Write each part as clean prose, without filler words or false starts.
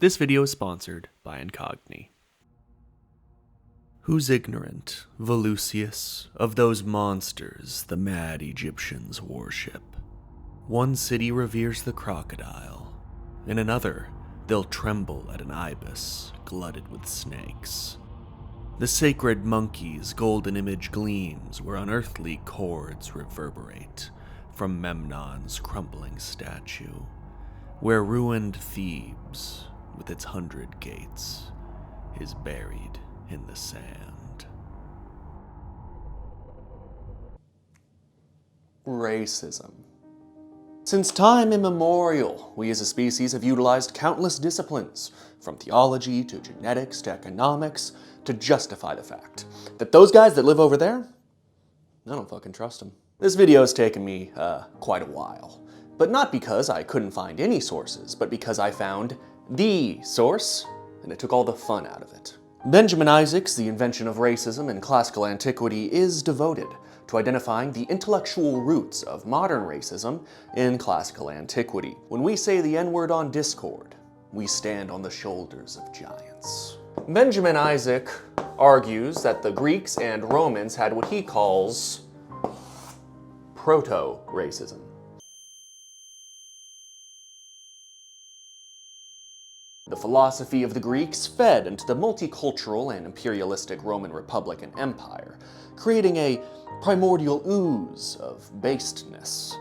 This video is sponsored by Incogni. Who's ignorant, Volusius, of those monsters the mad Egyptians worship? One city reveres the crocodile. In another, they'll tremble at an ibis glutted with snakes. The sacred monkey's golden image gleams where unearthly chords reverberate from Memnon's crumbling statue, where ruined Thebes, with its 100 gates, is buried in the sand. Racism. Since time immemorial, we as a species have utilized countless disciplines, from theology to genetics to economics, to justify the fact that those guys that live over there, I don't fucking trust them. This video has taken me quite a while, but not because I couldn't find any sources, but because I found the source, and it took all the fun out of it. Benjamin Isaac's The Invention of Racism in Classical Antiquity is devoted to identifying the intellectual roots of modern racism in classical antiquity. When we say the N-word on Discord, we stand on the shoulders of giants. Benjamin Isaac argues that the Greeks and Romans had what he calls proto-racism. The philosophy of the Greeks fed into the multicultural and imperialistic Roman Republic and Empire, creating a primordial ooze of basedness.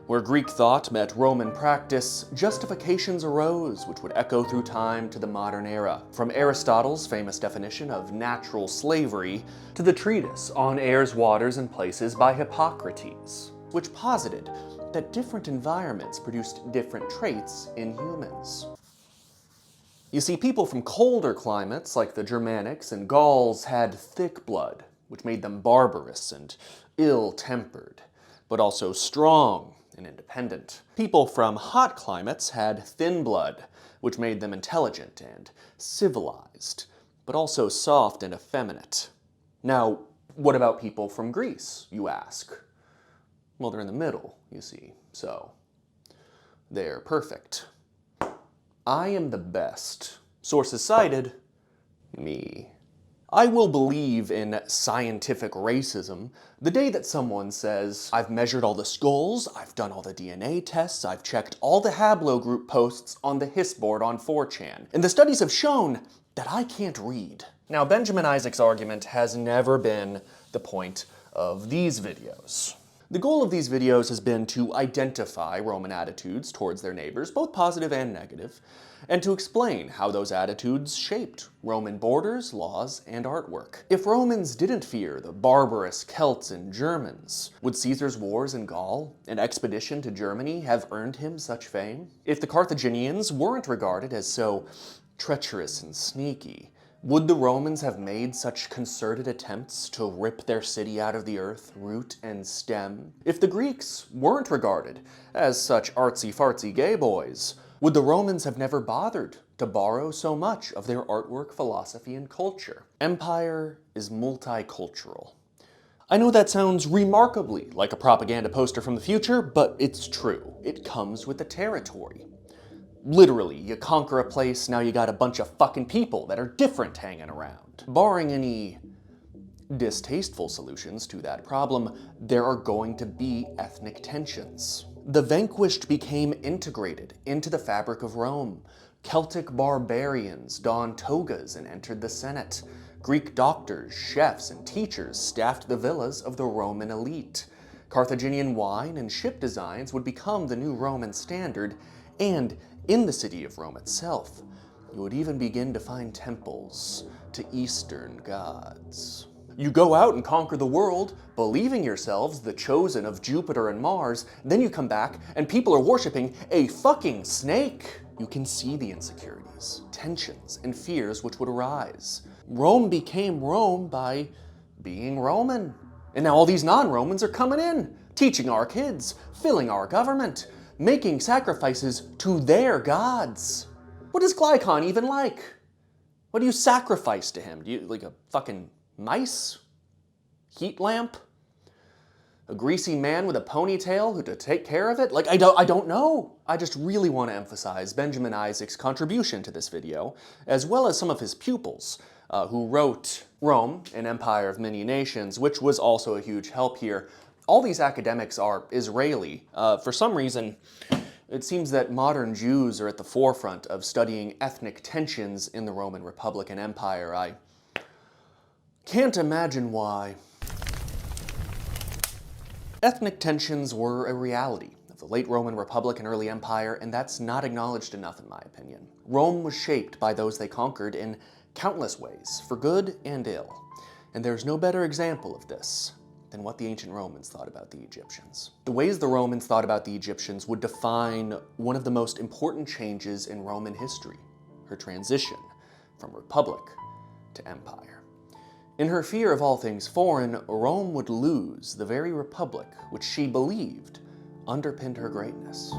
Where Greek thought met Roman practice, justifications arose which would echo through time to the modern era. From Aristotle's famous definition of natural slavery to the treatise On Air's Waters and Places by Hippocrates, which posited that different environments produced different traits in humans. You see, people from colder climates, like the Germanics and Gauls, had thick blood, which made them barbarous and ill-tempered, but also strong and independent. People from hot climates had thin blood, which made them intelligent and civilized, but also soft and effeminate. Now, what about people from Greece, you ask? Well, they're in the middle, you see, so they're perfect. I am the best. Sources cited, me. I will believe in scientific racism the day that someone says, I've measured all the skulls, I've done all the DNA tests, I've checked all the haplogroup posts on the hiss board on 4chan, and the studies have shown that I can't read. Now, Benjamin Isaac's argument has never been the point of these videos. The goal of these videos has been to identify Roman attitudes towards their neighbors, both positive and negative, and to explain how those attitudes shaped Roman borders, laws, and artwork. If Romans didn't fear the barbarous Celts and Germans, would Caesar's wars in Gaul and expedition to Germany have earned him such fame? If the Carthaginians weren't regarded as so treacherous and sneaky, would the Romans have made such concerted attempts to rip their city out of the earth, root and stem? If the Greeks weren't regarded as such artsy-fartsy gay boys, would the Romans have never bothered to borrow so much of their artwork, philosophy, and culture? Empire is multicultural. I know that sounds remarkably like a propaganda poster from the future, but it's true. It comes with the territory. Literally, you conquer a place, now you got a bunch of fucking people that are different hanging around. Barring any distasteful solutions to that problem, there are going to be ethnic tensions. The vanquished became integrated into the fabric of Rome. Celtic barbarians donned togas and entered the Senate. Greek doctors, chefs, and teachers staffed the villas of the Roman elite. Carthaginian wine and ship designs would become the new Roman standard, and in the city of Rome itself, you would even begin to find temples to Eastern gods. You go out and conquer the world, believing yourselves the chosen of Jupiter and Mars, then you come back and people are worshiping a fucking snake. You can see the insecurities, tensions, and fears which would arise. Rome became Rome by being Roman. And now all these non-Romans are coming in, teaching our kids, filling our government, making sacrifices to their gods. What is Glycon even like? What do you sacrifice to him? Do you, like a fucking mice? Heat lamp? A greasy man with a ponytail who to take care of it? Like, I don't know. I just really want to emphasize Benjamin Isaac's contribution to this video, as well as some of his pupils, who wrote Rome, an Empire of Many Nations, which was also a huge help here. All these academics are Israeli. For some reason, it seems that modern Jews are at the forefront of studying ethnic tensions in the Roman Republic and Empire. I can't imagine why. Ethnic tensions were a reality of the late Roman Republic and early Empire, and that's not acknowledged enough in my opinion. Rome was shaped by those they conquered in countless ways, for good and ill. And there's no better example of this than what the ancient Romans thought about the Egyptians. The ways the Romans thought about the Egyptians would define one of the most important changes in Roman history, her transition from republic to empire. In her fear of all things foreign, Rome would lose the very republic which she believed underpinned her greatness.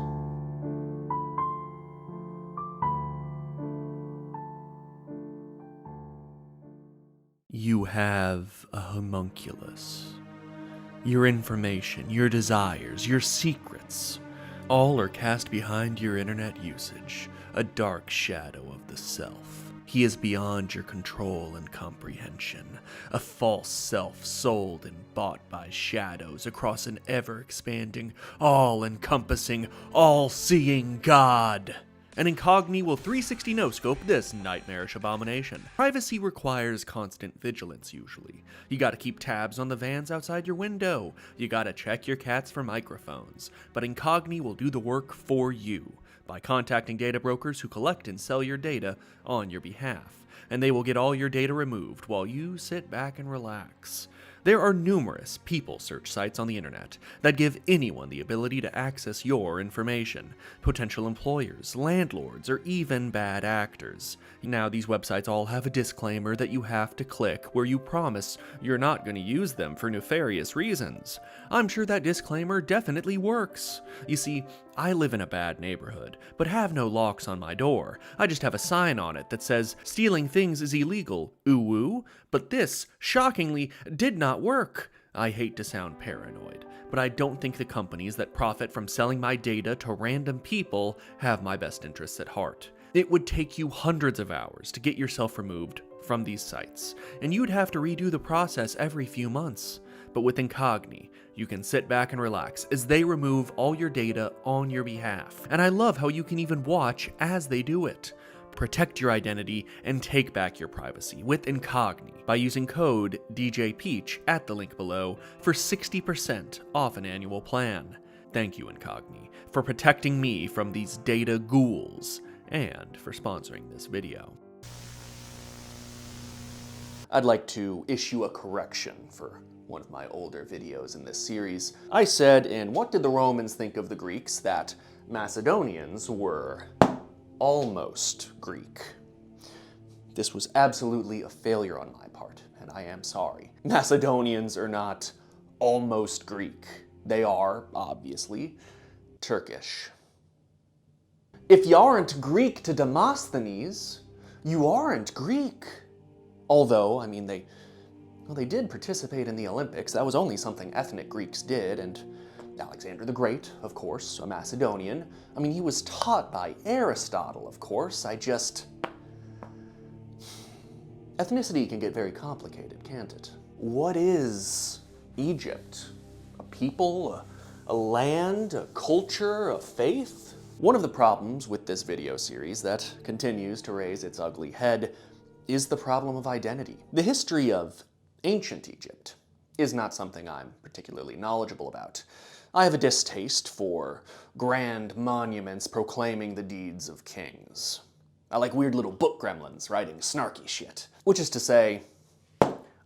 You have a homunculus. Your information, your desires, your secrets, all are cast behind your internet usage, a dark shadow of the self. He is beyond your control and comprehension, a false self sold and bought by shadows across an ever-expanding, all-encompassing, all-seeing God. An Incogni will 360 no-scope this nightmarish abomination. Privacy requires constant vigilance, usually. You gotta keep tabs on the vans outside your window. You gotta check your cats for microphones. But Incogni will do the work for you by contacting data brokers who collect and sell your data on your behalf, and they will get all your data removed while you sit back and relax. There are numerous people search sites on the internet that give anyone the ability to access your information. Potential employers, landlords, or even bad actors. Now, these websites all have a disclaimer that you have to click where you promise you're not going to use them for nefarious reasons. I'm sure that disclaimer definitely works. You see, I live in a bad neighborhood, but have no locks on my door. I just have a sign on it that says, "Stealing things is illegal, ooh-woo," but this, shockingly, did not work. I hate to sound paranoid, but I don't think the companies that profit from selling my data to random people have my best interests at heart. It would take you hundreds of hours to get yourself removed from these sites, and you'd have to redo the process every few months. But with Incogni, you can sit back and relax as they remove all your data on your behalf. And I love how you can even watch as they do it. Protect your identity and take back your privacy with Incogni by using code DJPeach at the link below for 60% off an annual plan. Thank you, Incogni, for protecting me from these data ghouls and for sponsoring this video. I'd like to issue a correction for one of my older videos in this series. I said in What Did the Romans Think of the Greeks that Macedonians were almost Greek. This was absolutely a failure on my part, and I am sorry. Macedonians are not almost Greek. They are, obviously, Turkish. If you aren't Greek to Demosthenes, you aren't Greek. Although, I mean, they did participate in the Olympics. That was only something ethnic Greeks did, and Alexander the Great, of course, a Macedonian. I mean, he was taught by Aristotle, of course. Ethnicity can get very complicated, can't it? What is Egypt? A people, a land, a culture, a faith? One of the problems with this video series that continues to raise its ugly head is the problem of identity. The history of ancient Egypt is not something I'm particularly knowledgeable about. I have a distaste for grand monuments proclaiming the deeds of kings. I like weird little book gremlins writing snarky shit. Which is to say,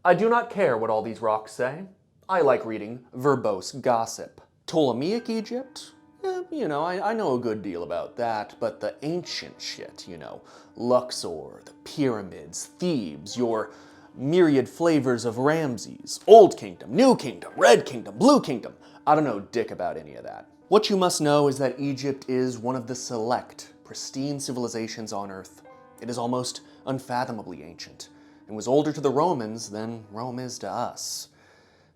I do not care what all these rocks say. I like reading verbose gossip. Ptolemaic Egypt? I know a good deal about that, but the ancient shit, Luxor, the pyramids, Thebes, your myriad flavors of Ramses, Old Kingdom, New Kingdom, Red Kingdom, Blue Kingdom. I don't know dick about any of that. What you must know is that Egypt is one of the select, pristine civilizations on Earth. It is almost unfathomably ancient, and was older to the Romans than Rome is to us.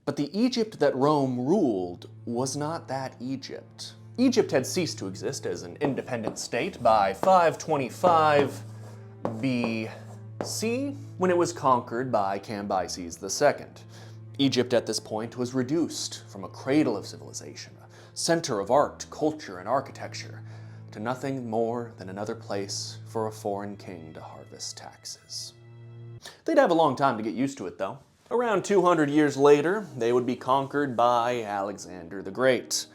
But the Egypt that Rome ruled was not that Egypt. Egypt had ceased to exist as an independent state by 525 BC, when it was conquered by Cambyses II. Egypt at this point was reduced from a cradle of civilization, a center of art, culture, and architecture, to nothing more than another place for a foreign king to harvest taxes. They'd have a long time to get used to it, though. Around 200 years later, they would be conquered by Alexander the Great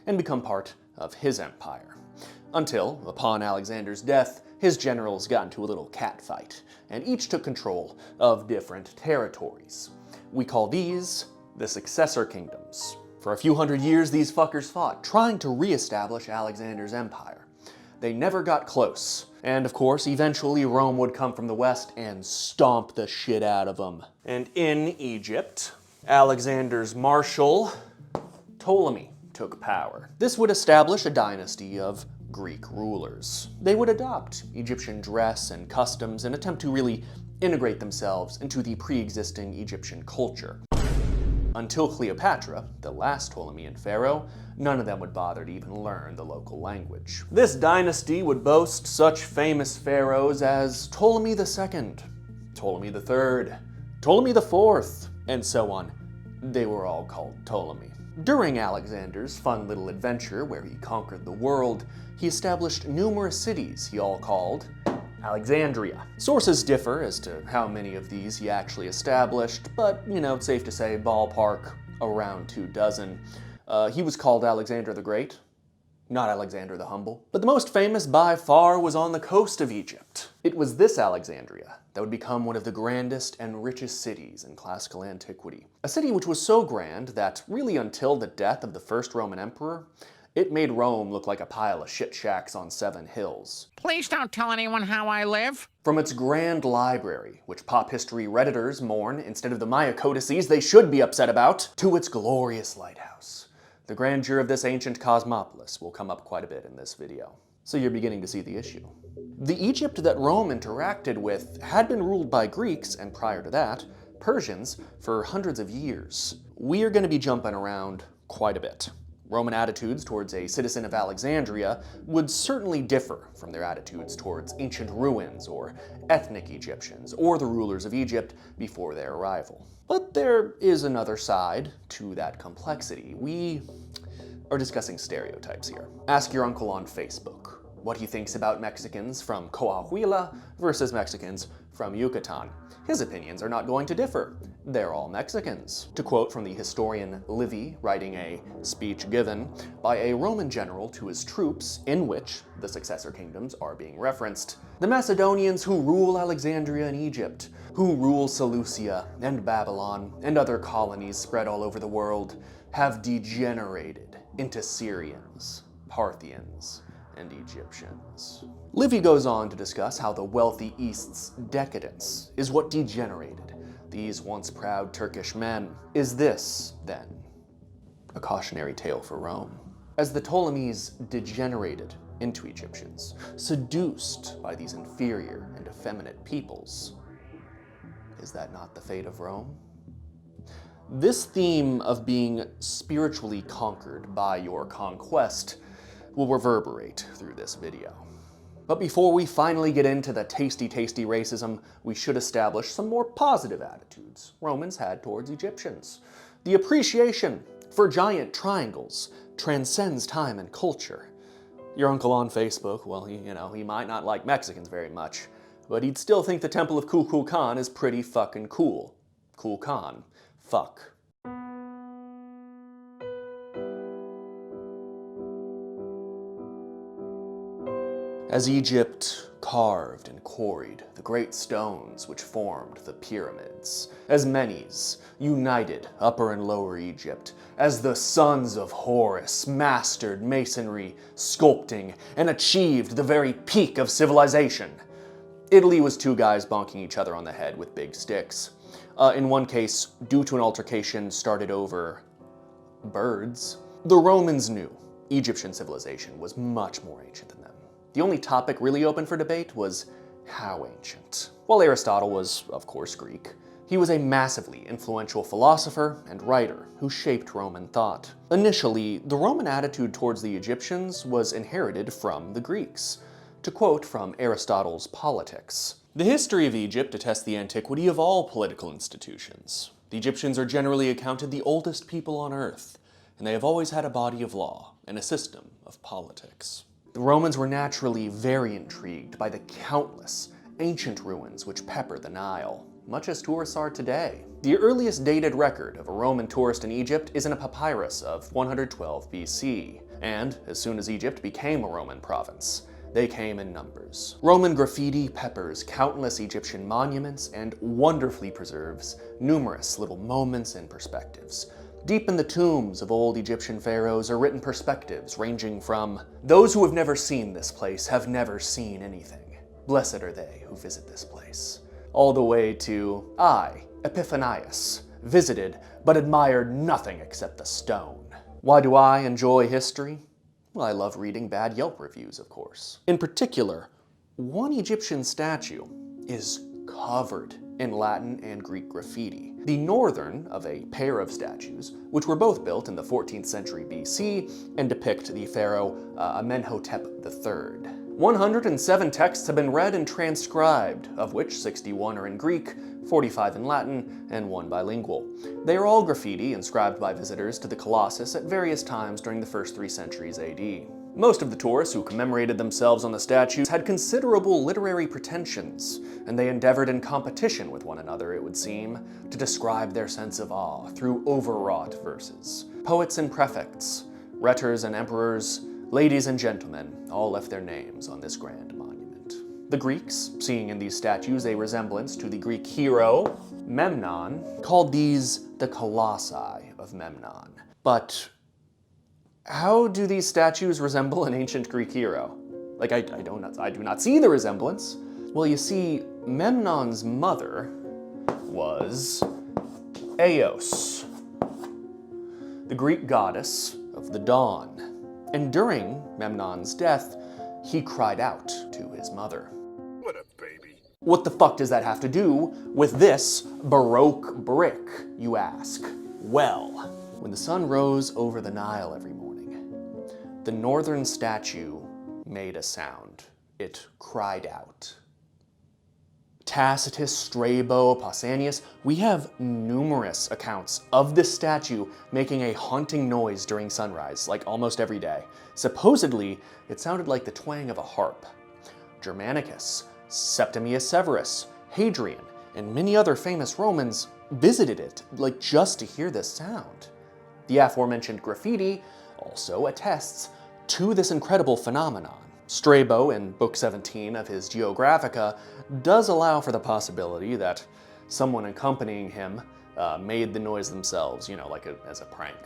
and become part of his empire. Until, upon Alexander's death, his generals got into a little catfight, and each took control of different territories. We call these the successor kingdoms. For a few hundred years, these fuckers fought, trying to re-establish Alexander's empire. They never got close. And of course, eventually Rome would come from the west and stomp the shit out of them. And in Egypt, Alexander's marshal, Ptolemy, took power. This would establish a dynasty of Greek rulers. They would adopt Egyptian dress and customs and attempt to really integrate themselves into the pre-existing Egyptian culture. Until Cleopatra, the last Ptolemean pharaoh, none of them would bother to even learn the local language. This dynasty would boast such famous pharaohs as Ptolemy II, Ptolemy III, Ptolemy IV, and so on. They were all called Ptolemy. During Alexander's fun little adventure where he conquered the world, he established numerous cities he all called Alexandria. Sources differ as to how many of these he actually established, but, it's safe to say ballpark around 24. He was called Alexander the Great, not Alexander the Humble. But the most famous by far was on the coast of Egypt. It was this Alexandria that would become one of the grandest and richest cities in classical antiquity. A city which was so grand that, really until the death of the first Roman emperor, it made Rome look like a pile of shit shacks on 7 hills. Please don't tell anyone how I live. From its grand library, which pop history redditors mourn instead of the Maya codices they should be upset about, to its glorious lighthouse. The grandeur of this ancient cosmopolis will come up quite a bit in this video. So you're beginning to see the issue. The Egypt that Rome interacted with had been ruled by Greeks, and prior to that, Persians, for hundreds of years. We are going to be jumping around quite a bit. Roman attitudes towards a citizen of Alexandria would certainly differ from their attitudes towards ancient ruins or ethnic Egyptians or the rulers of Egypt before their arrival. But there is another side to that complexity. We are discussing stereotypes here. Ask your uncle on Facebook what he thinks about Mexicans from Coahuila versus Mexicans from Yucatan. His opinions are not going to differ. They're all Mexicans. To quote from the historian Livy, writing a speech given by a Roman general to his troops, in which the successor kingdoms are being referenced, the Macedonians who rule Alexandria and Egypt, who rule Seleucia and Babylon and other colonies spread all over the world, have degenerated into Syrians, Parthians, and Egyptians. Livy goes on to discuss how the wealthy East's decadence is what degenerated these once proud Turkish men. Is this, then, a cautionary tale for Rome? As the Ptolemies degenerated into Egyptians, seduced by these inferior and effeminate peoples, is that not the fate of Rome? This theme of being spiritually conquered by your conquest will reverberate through this video. But before we finally get into the tasty racism, we should establish some more positive attitudes Romans had towards Egyptians. The appreciation for giant triangles transcends time and culture. Your uncle on Facebook, well, he might not like Mexicans very much, but he'd still think the Temple of Kukulkan is pretty fucking cool. Kulkan. Fuck. As Egypt carved and quarried the great stones which formed the pyramids, as Menes united Upper and Lower Egypt, as the sons of Horus mastered masonry, sculpting, and achieved the very peak of civilization, Italy was 2 guys bonking each other on the head with big sticks. In one case, due to an altercation started over birds. The Romans knew Egyptian civilization was much more ancient than them. The only topic really open for debate was how ancient. While Aristotle was, of course, Greek, He was a massively influential philosopher and writer who shaped Roman thought. Initially, the Roman attitude towards the Egyptians was inherited from the Greeks. To quote from Aristotle's Politics, "The history of Egypt attests the antiquity of all political institutions. The Egyptians are generally accounted the oldest people on earth, and they have always had a body of law and a system of politics." The Romans were naturally very intrigued by the countless ancient ruins which pepper the Nile, much as tourists are today. The earliest dated record of a Roman tourist in Egypt is in a papyrus of 112 BC, and as soon as Egypt became a Roman province, they came in numbers. Roman graffiti peppers countless Egyptian monuments and wonderfully preserves numerous little moments and perspectives. Deep in the tombs of old Egyptian pharaohs are written perspectives ranging from, "Those who have never seen this place have never seen anything. Blessed are they who visit this place," all the way to, "I, Epiphanius, visited but admired nothing except the stone." Why do I enjoy history? Well, I love reading bad Yelp reviews, of course. In particular, one Egyptian statue is covered in Latin and Greek graffiti. The northern of a pair of statues, which were both built in the 14th century BC and depict the pharaoh Amenhotep III. 107 texts have been read and transcribed, of which 61 are in Greek, 45 in Latin, and 1 bilingual. They are all graffiti inscribed by visitors to the Colossus at various times during the first 3 centuries AD. Most of the tourists who commemorated themselves on the statues had considerable literary pretensions, and they endeavored in competition with one another, it would seem, to describe their sense of awe through overwrought verses. Poets and prefects, rhetors and emperors, ladies and gentlemen all left their names on this grand monument. The Greeks, seeing in these statues a resemblance to the Greek hero Memnon, called these the Colossi of Memnon. But how do these statues resemble an ancient Greek hero? Like, I do not see the resemblance. Well, you see, Memnon's mother was Eos, the Greek goddess of the dawn. And during Memnon's death, he cried out to his mother. What a baby. What the fuck does that have to do with this Baroque brick, you ask? Well, when the sun rose over the Nile every morning, the northern statue made a sound. It cried out. Tacitus, Strabo, Pausanias, we have numerous accounts of this statue making a haunting noise during sunrise, like almost every day. Supposedly, it sounded like the twang of a harp. Germanicus, Septimius Severus, Hadrian, and many other famous Romans visited it, like just to hear this sound. The aforementioned graffiti also attests to this incredible phenomenon. Strabo, in Book 17 of his Geographica, does allow for the possibility that someone accompanying him made the noise themselves, like as a prank.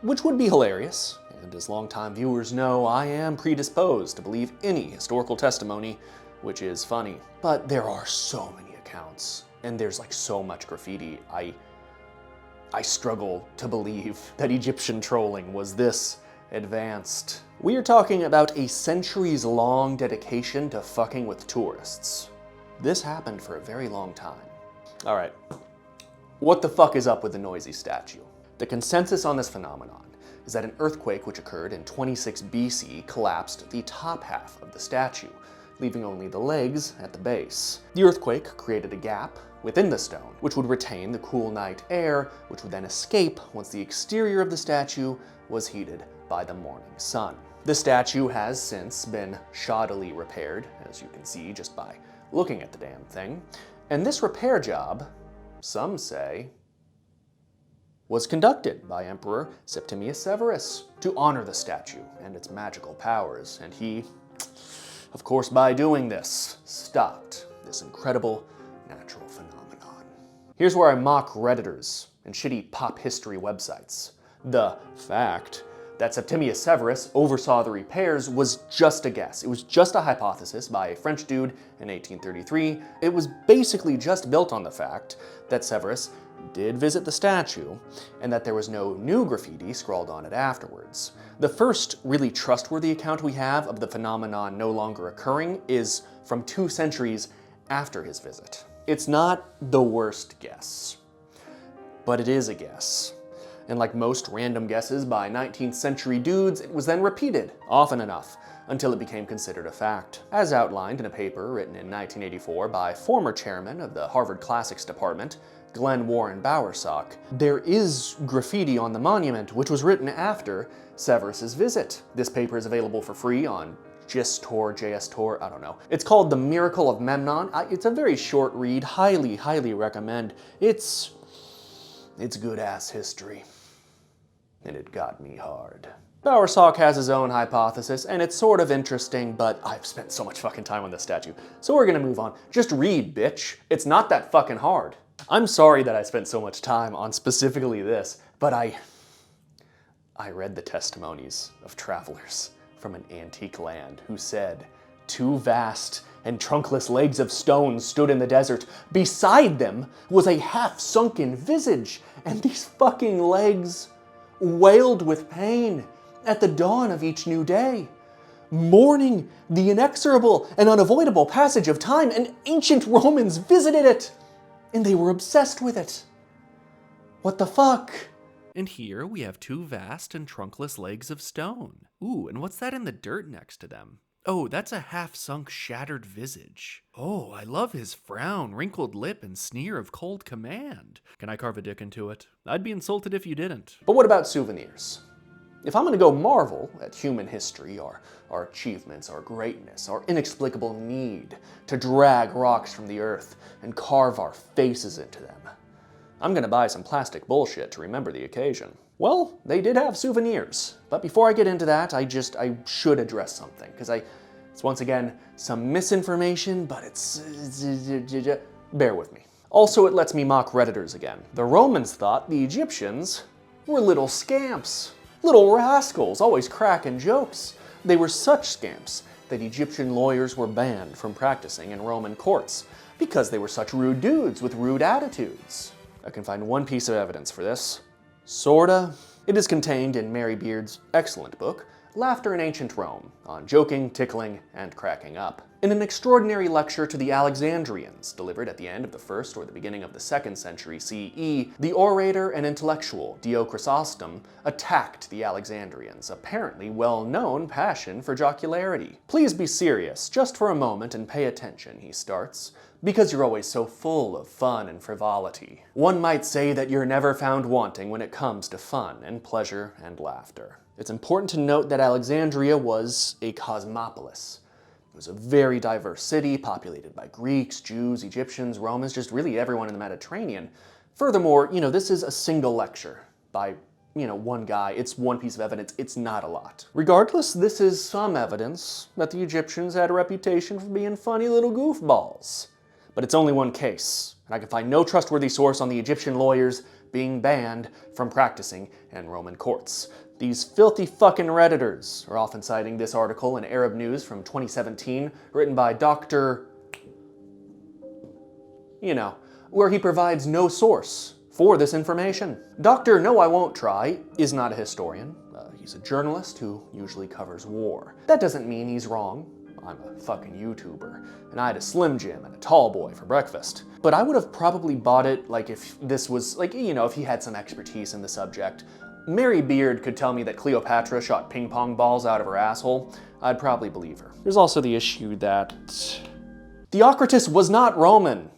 Which would be hilarious, and as longtime viewers know, I am predisposed to believe any historical testimony, which is funny. But there are so many accounts, and there's like so much graffiti, I struggle to believe that Egyptian trolling was this advanced. We are talking about a centuries-long dedication to fucking with tourists. This happened for a very long time. All right, what the fuck is up with the noisy statue? The consensus on this phenomenon is that an earthquake which occurred in 26 BC collapsed the top half of the statue, leaving only the legs at the base. The earthquake created a gap within the stone, which would retain the cool night air, which would then escape once the exterior of the statue was heated by the morning sun. The statue has since been shoddily repaired, as you can see just by looking at the damn thing, and this repair job, some say, was conducted by Emperor Septimius Severus to honor the statue and its magical powers, and he, of course, by doing this, stopped this incredible natural phenomenon. Here's where I mock Redditors and shitty pop history websites. The fact that Septimius Severus oversaw the repairs was just a guess. It was just a hypothesis by a French dude in 1833. It was basically just built on the fact that Severus did visit the statue and that there was no new graffiti scrawled on it afterwards. The first really trustworthy account we have of the phenomenon no longer occurring is from 2 centuries after his visit. It's not the worst guess, but it is a guess. And like most random guesses by 19th century dudes, it was then repeated often enough until it became considered a fact. As outlined in a paper written in 1984 by former chairman of the Harvard Classics Department, Glenn Warren Bowersock, there is graffiti on the monument which was written after Severus's visit. This paper is available for free on JSTOR, I don't know. It's called The Miracle of Memnon. It's a very short read, highly recommend. It's good-ass history. And it got me hard. Bowersock has his own hypothesis, and it's sort of interesting, but I've spent so much fucking time on this statue, so we're gonna move on. Just read, bitch. It's not that fucking hard. I'm sorry that I spent so much time on specifically this, but I read the testimonies of travelers from an antique land who said, 2 vast and trunkless legs of stone stood in the desert. Beside them was a half-sunken visage, and these fucking legs wailed with pain at the dawn of each new day, mourning the inexorable and unavoidable passage of time, and ancient Romans visited it, and they were obsessed with it. What the fuck? And here we have 2 vast and trunkless legs of stone. Ooh, and what's that in the dirt next to them? Oh, that's a half-sunk, shattered visage. Oh, I love his frown, wrinkled lip, and sneer of cold command. Can I carve a dick into it? I'd be insulted if you didn't. But what about souvenirs? If I'm gonna go marvel at human history, our achievements, our greatness, our inexplicable need to drag rocks from the earth and carve our faces into them, I'm gonna buy some plastic bullshit to remember the occasion. Well, they did have souvenirs, but before I get into that, I should address something, because it's once again some misinformation, but bear with me. Also, it lets me mock Redditors again. The Romans thought the Egyptians were little scamps, little rascals, always cracking jokes. They were such scamps that Egyptian lawyers were banned from practicing in Roman courts because they were such rude dudes with rude attitudes. I can find one piece of evidence for this. Sorta. It is contained in Mary Beard's excellent book, Laughter in Ancient Rome, on joking, tickling, and cracking up. In an extraordinary lecture to the Alexandrians, delivered at the end of the 1st or the beginning of the 2nd century CE, the orator and intellectual Dio Chrysostom attacked the Alexandrians' apparently well-known passion for jocularity. Please be serious, just for a moment, and pay attention, he starts, because you're always so full of fun and frivolity. One might say that you're never found wanting when it comes to fun and pleasure and laughter. It's important to note that Alexandria was a cosmopolis. It was a very diverse city, populated by Greeks, Jews, Egyptians, Romans, just really everyone in the Mediterranean. Furthermore, this is a single lecture by, one guy. It's one piece of evidence. It's not a lot. Regardless, this is some evidence that the Egyptians had a reputation for being funny little goofballs. But it's only one case, and I can find no trustworthy source on the Egyptian lawyers being banned from practicing in Roman courts. These filthy fucking Redditors are often citing this article in Arab News from 2017, written by Dr. where he provides no source for this information. Dr. No I Won't Try is not a historian. He's a journalist who usually covers war. That doesn't mean he's wrong. I'm a fucking YouTuber, and I had a Slim Jim and a Tall Boy for breakfast. But I would have probably bought it if this was if he had some expertise in the subject. Mary Beard could tell me that Cleopatra shot ping pong balls out of her asshole. I'd probably believe her. There's also the issue that Theocritus was not Roman.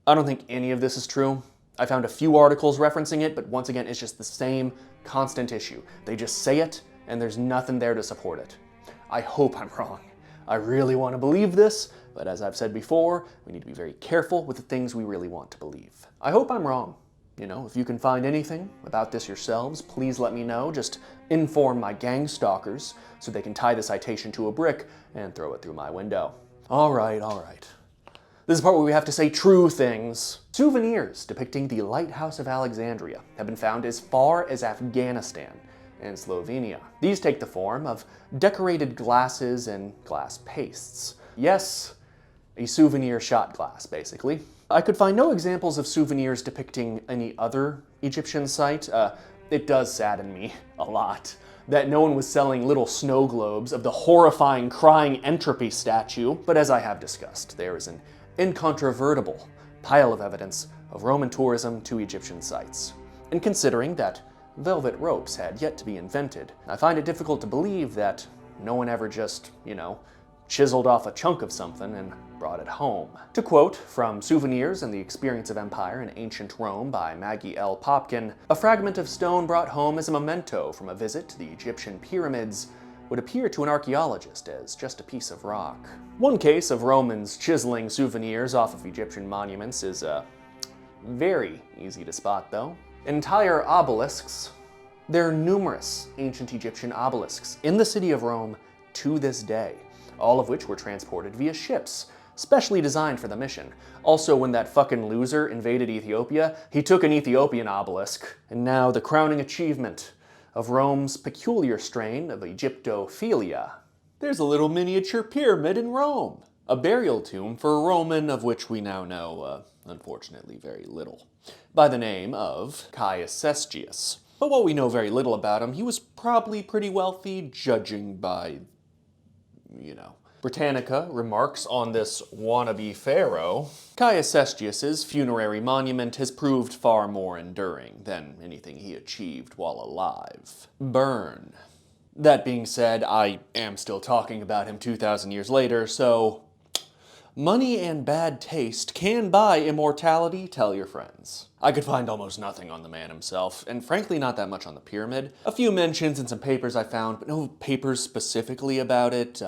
I don't think any of this is true. I found a few articles referencing it, but once again, it's just the same constant issue. They just say it, and there's nothing there to support it. I hope I'm wrong. I really want to believe this, but as I've said before, we need to be very careful with the things we really want to believe. I hope I'm wrong. If you can find anything about this yourselves, please let me know. Just inform my gang stalkers so they can tie the citation to a brick and throw it through my window. All right. This is the part where we have to say true things. Souvenirs depicting the Lighthouse of Alexandria have been found as far as Afghanistan and Slovenia. These take the form of decorated glasses and glass pastes. Yes, a souvenir shot glass, basically. I could find no examples of souvenirs depicting any other Egyptian site. It does sadden me a lot that no one was selling little snow globes of the horrifying crying entropy statue, but as I have discussed, there is an incontrovertible pile of evidence of Roman tourism to Egyptian sites. And considering that velvet ropes had yet to be invented, I find it difficult to believe that no one ever just, chiseled off a chunk of something and brought it home. To quote from Souvenirs and the Experience of Empire in Ancient Rome by Maggie L. Popkin, a fragment of stone brought home as a memento from a visit to the Egyptian pyramids would appear to an archaeologist as just a piece of rock. One case of Romans chiseling souvenirs off of Egyptian monuments is very easy to spot, though. Entire obelisks. There are numerous ancient Egyptian obelisks in the city of Rome to this day, all of which were transported via ships, specially designed for the mission. Also, when that fucking loser invaded Ethiopia, he took an Ethiopian obelisk, and now the crowning achievement of Rome's peculiar strain of Egyptophilia. There's a little miniature pyramid in Rome, a burial tomb for a Roman of which we now know, unfortunately, very little, by the name of Caius Cestius. But while we know very little about him, he was probably pretty wealthy, judging by, Britannica remarks on this wannabe pharaoh. Caius Cestius's funerary monument has proved far more enduring than anything he achieved while alive. Burn. That being said, I am still talking about him 2,000 years later, so money and bad taste can buy immortality, tell your friends. I could find almost nothing on the man himself, and frankly not that much on the pyramid. A few mentions in some papers I found, but no papers specifically about it.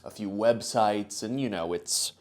A few websites, and its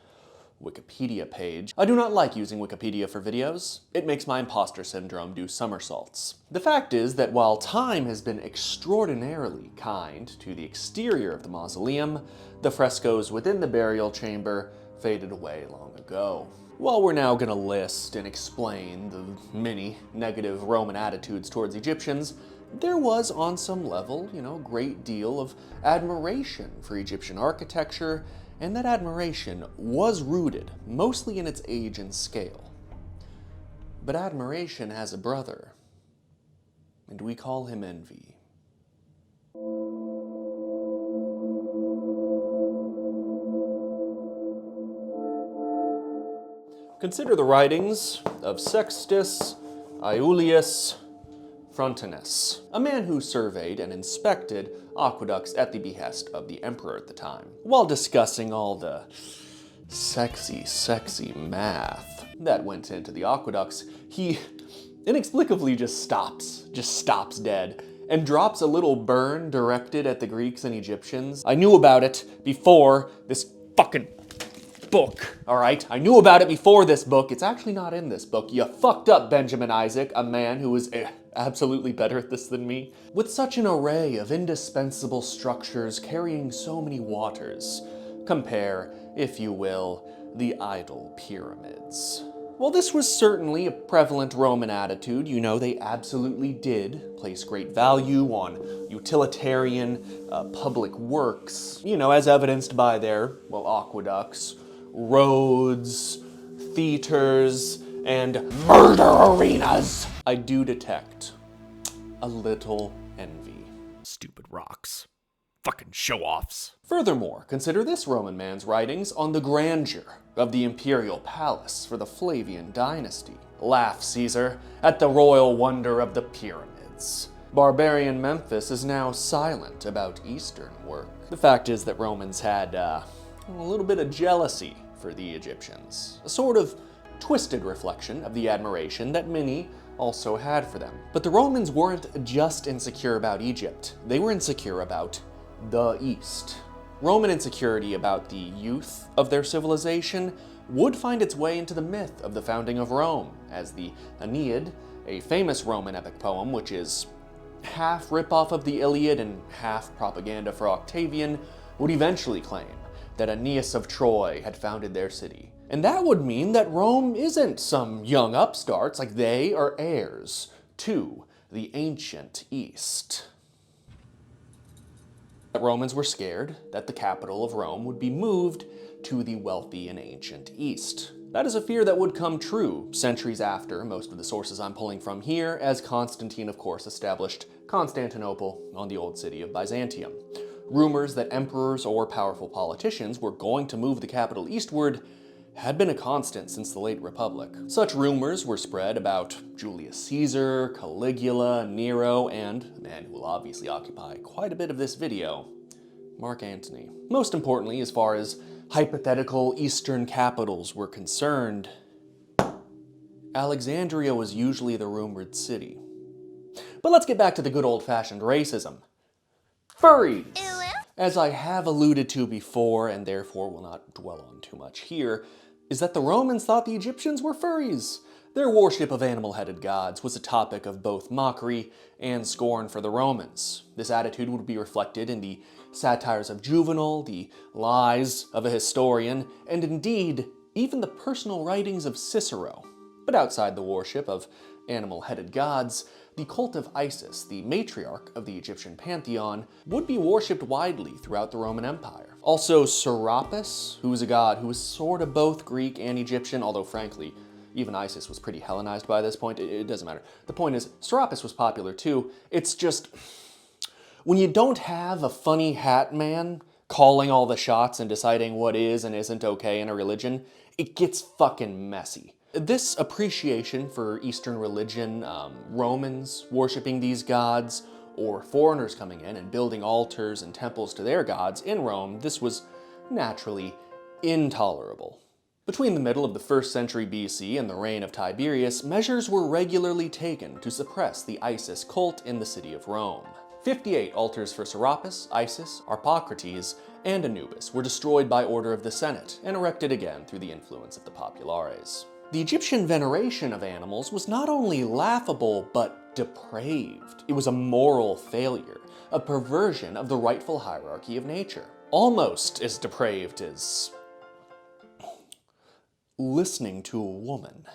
Wikipedia page. I do not like using Wikipedia for videos. It makes my imposter syndrome do somersaults. The fact is that while time has been extraordinarily kind to the exterior of the mausoleum, the frescoes within the burial chamber faded away long ago. While we're now gonna list and explain the many negative Roman attitudes towards Egyptians, there was on some level, great deal of admiration for Egyptian architecture, and that admiration was rooted mostly in its age and scale. But admiration has a brother, and we call him envy. Consider the writings of Sextus Aelius Frontinus, a man who surveyed and inspected aqueducts at the behest of the emperor at the time. While discussing all the sexy math that went into the aqueducts, he inexplicably just stops dead, and drops a little burn directed at the Greeks and Egyptians. I knew about it before this fucking book, all right? I knew about it before this book. It's actually not in this book. You fucked up, Benjamin Isaac, a man who is absolutely better at this than me. With such an array of indispensable structures carrying so many waters, compare, if you will, the idol pyramids. Well, this was certainly a prevalent Roman attitude. They absolutely did place great value on utilitarian public works, as evidenced by their, aqueducts, roads, theaters, and murder arenas. I do detect a little envy. Stupid rocks. Fucking show-offs. Furthermore, consider this Roman man's writings on the grandeur of the imperial palace for the Flavian dynasty. Laugh, Caesar, at the royal wonder of the pyramids. Barbarian Memphis is now silent about Eastern work. The fact is that Romans had a little bit of jealousy for the Egyptians, a sort of twisted reflection of the admiration that many also had for them. But the Romans weren't just insecure about Egypt, they were insecure about the East. Roman insecurity about the youth of their civilization would find its way into the myth of the founding of Rome, as the Aeneid, a famous Roman epic poem which is half ripoff of the Iliad and half propaganda for Octavian, would eventually claim that Aeneas of Troy had founded their city. And that would mean that Rome isn't some young upstarts, like they are heirs to the ancient East. The Romans were scared that the capital of Rome would be moved to the wealthy and ancient East. That is a fear that would come true centuries after most of the sources I'm pulling from here, as Constantine, of course, established Constantinople on the old city of Byzantium. Rumors that emperors or powerful politicians were going to move the capital eastward had been a constant since the late Republic. Such rumors were spread about Julius Caesar, Caligula, Nero, and a man who will obviously occupy quite a bit of this video, Mark Antony. Most importantly, as far as hypothetical Eastern capitals were concerned, Alexandria was usually the rumored city. But let's get back to the good old-fashioned racism. Furries! As I have alluded to before, and therefore will not dwell on too much here, is that the Romans thought the Egyptians were furries. Their worship of animal-headed gods was a topic of both mockery and scorn for the Romans. This attitude would be reflected in the satires of Juvenal, the lies of a historian, and indeed, even the personal writings of Cicero. But outside the worship of animal-headed gods, the cult of Isis, the matriarch of the Egyptian pantheon, would be worshipped widely throughout the Roman Empire. Also, Serapis, who was a god who was sort of both Greek and Egyptian, although frankly, even Isis was pretty Hellenized by this point. It doesn't matter. The point is, Serapis was popular too. It's just, when you don't have a funny hat man calling all the shots and deciding what is and isn't okay in a religion, it gets fucking messy. This appreciation for Eastern religion, Romans worshiping these gods, or foreigners coming in and building altars and temples to their gods in Rome, this was naturally intolerable. Between the middle of the 1st century BC and the reign of Tiberius, measures were regularly taken to suppress the Isis cult in the city of Rome. 58 altars for Serapis, Isis, Harpocrates, and Anubis were destroyed by order of the Senate and erected again through the influence of the populares. The Egyptian veneration of animals was not only laughable, but depraved. It was a moral failure, a perversion of the rightful hierarchy of nature. Almost as depraved as listening to a woman.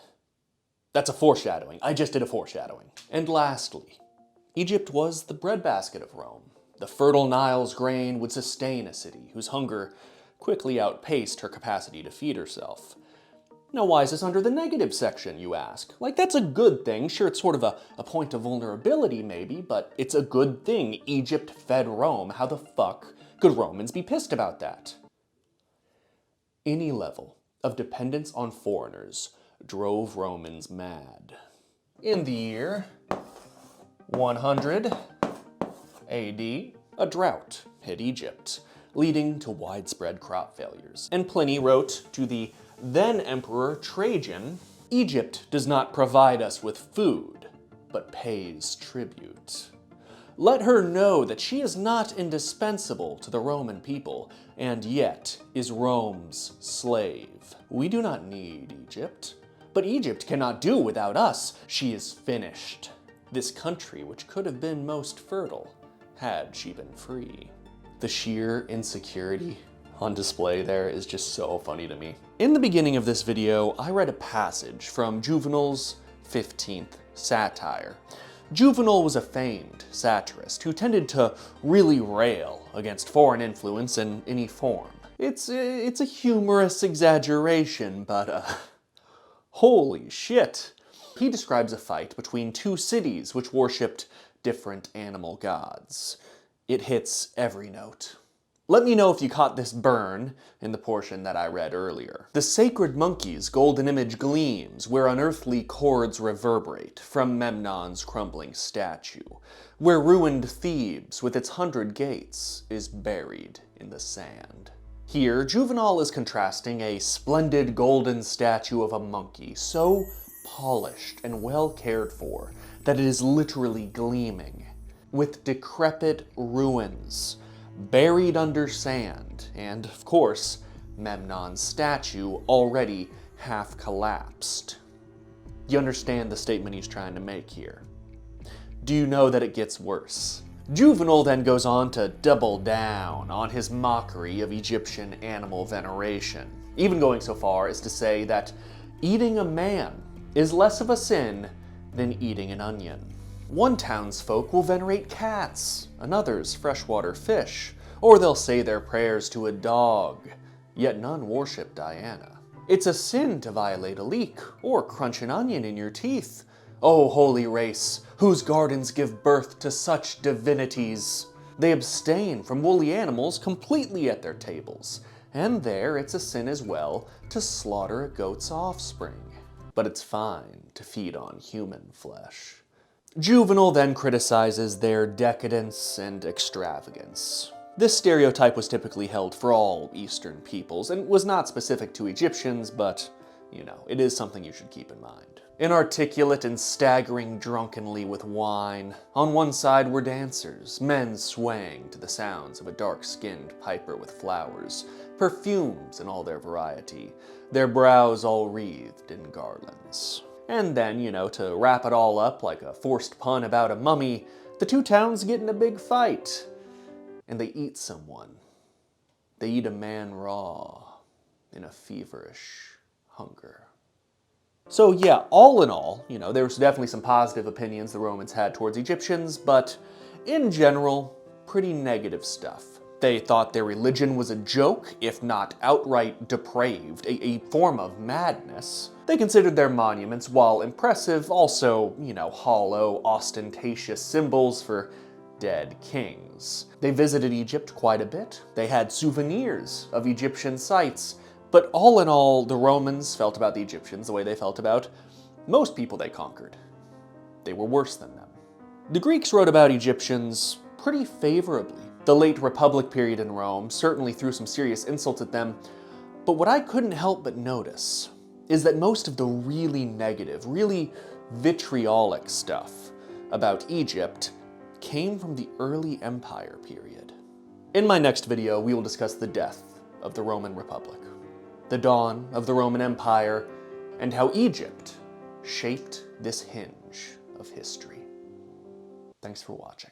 That's a foreshadowing. I just did a foreshadowing. And lastly, Egypt was the breadbasket of Rome. The fertile Nile's grain would sustain a city whose hunger quickly outpaced her capacity to feed herself. Now, why is this under the negative section, you ask? Like, that's a good thing. Sure, it's sort of a point of vulnerability, maybe, but it's a good thing Egypt fed Rome. How the fuck could Romans be pissed about that? Any level of dependence on foreigners drove Romans mad. In the year 100 AD, a drought hit Egypt, leading to widespread crop failures. And Pliny wrote to the then Emperor Trajan, "Egypt does not provide us with food, but pays tribute. Let her know that she is not indispensable to the Roman people, and yet is Rome's slave. We do not need Egypt, but Egypt cannot do without us. She is finished. This country, which could have been most fertile, had she been free." The sheer insecurity on display there is just so funny to me. In the beginning of this video, I read a passage from Juvenal's 15th satire. Juvenal was a famed satirist who tended to really rail against foreign influence in any form. It's a humorous exaggeration, but holy shit. He describes a fight between two cities which worshipped different animal gods. It hits every note. Let me know if you caught this burn in the portion that I read earlier. The sacred monkey's golden image gleams where unearthly chords reverberate from Memnon's crumbling statue, where ruined Thebes with its 100 gates is buried in the sand. Here, Juvenal is contrasting a splendid golden statue of a monkey, so polished and well cared for that it is literally gleaming, with decrepit ruins buried under sand, and of course, Memnon's statue already half collapsed. You understand the statement he's trying to make here. Do you know that it gets worse? Juvenal then goes on to double down on his mockery of Egyptian animal veneration, even going so far as to say that eating a man is less of a sin than eating an onion. One townsfolk will venerate cats, another's freshwater fish, or they'll say their prayers to a dog, yet none worship Diana. It's a sin to violate a leek or crunch an onion in your teeth. O holy race, whose gardens give birth to such divinities! They abstain from woolly animals completely at their tables, and there it's a sin as well to slaughter a goat's offspring. But it's fine to feed on human flesh. Juvenal then criticizes their decadence and extravagance. This stereotype was typically held for all Eastern peoples, and was not specific to Egyptians, but, you know, it is something you should keep in mind. Inarticulate and staggering drunkenly with wine, on one side were dancers, men swaying to the sounds of a dark-skinned piper with flowers, perfumes in all their variety, their brows all wreathed in garlands. And then, you know, to wrap it all up like a forced pun about a mummy, the two towns get in a big fight, and they eat someone. They eat a man raw, in a feverish hunger. So yeah, all in all, you know, there was definitely some positive opinions the Romans had towards Egyptians, but in general, pretty negative stuff. They thought their religion was a joke, if not outright depraved, a form of madness. They considered their monuments, while impressive, also, you know, hollow, ostentatious symbols for dead kings. They visited Egypt quite a bit. They had souvenirs of Egyptian sites. But all in all, the Romans felt about the Egyptians the way they felt about most people they conquered. They were worse than them. The Greeks wrote about Egyptians pretty favorably. The late Republic period in Rome certainly threw some serious insults at them, but what I couldn't help but notice is that most of the really negative, really vitriolic stuff about Egypt came from the early Empire period. In my next video, we will discuss the death of the Roman Republic, the dawn of the Roman Empire, and how Egypt shaped this hinge of history. Thanks for watching.